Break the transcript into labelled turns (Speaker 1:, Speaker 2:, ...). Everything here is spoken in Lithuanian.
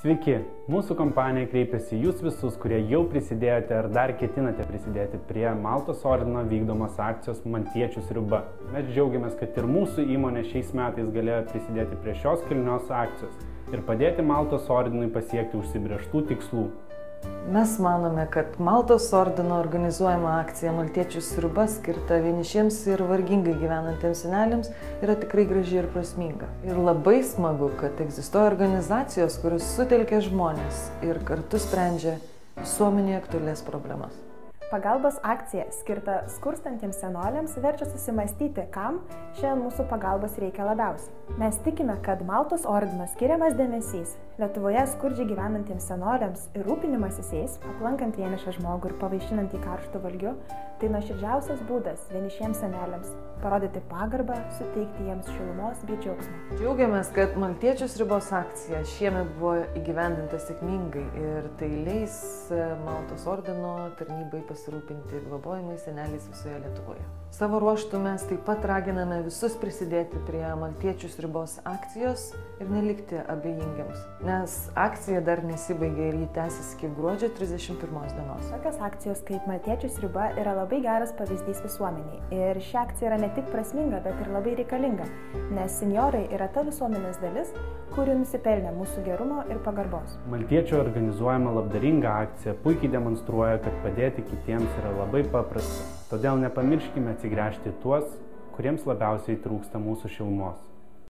Speaker 1: Sveiki, mūsų kompanija kreipiasi jūs visus, kurie jau prisidėjote ar dar ketinate prisidėti prie Maltos ordino vykdomos akcijos Maltiečių sriuba. Mes džiaugiamės, kad ir mūsų įmonė šiais metais galėjo prisidėti prie šios kilnios akcijos ir padėti Maltos ordinui pasiekti užsibrėžtų tikslų.
Speaker 2: Mes manome, kad Maltos ordino organizuojama akcija Maltiečių sriuba skirta vienišiems ir vargingai gyvenantiems seneliams yra tikrai graži ir prasminga. Ir labai smagu, kad egzistuoja organizacijos, kurios sutelkia žmonės ir kartu sprendžia visuomenėje aktualias problemas.
Speaker 3: Pagalbos akcija skirta skurstantiems senoliams verčia susimastyti, kam šiandien mūsų pagalbos reikia labiausiai. Mes tikime, kad Maltos ordino skiriamas dėmesys Lietuvoje skurdžiai gyvenantiems senoliams ir rūpinimasis jais, aplankant vienišą žmogų ir pavaišinant jį karštu valgiu, tai nuoširdžiausias būdas vienišiems seneliams parodyti pagarbą, suteikti jiems šilumos bei džiaugsmą.
Speaker 2: Džiaugiamės, kad Maltiečių sriubos akcija šiemet buvo įgyvendinta sėkmingai ir tai leis Maltos ordino tarnybai pasirūpinti globojamais seneliais visoje Lietuvoje. Savo ruožtu mes taip pat raginame visus prisidėti prie Maltiečių sriubos akcijos ir nelikti abejingiams, nes akcija dar nesibaigė ir ji tęsis iki gruodžio 31 dienos.
Speaker 3: Tokios akcijos kaip Maltiečių sriuba yra labai geras pavyzdys visuomeniai ir ši akcija yra ne tik prasminga, bet ir labai reikalinga, nes senjorai yra ta visuomenės dalis, kuri nusipelnė mūsų gerumo ir pagarbos.
Speaker 1: Maltiečių organizuojama labdaringa akcija puikiai demonstruoja, kad padėti kitiems yra labai paprasta. Todėl nepamirškime atsigręžti tuos, kuriems labiausiai trūksta mūsų šilumos.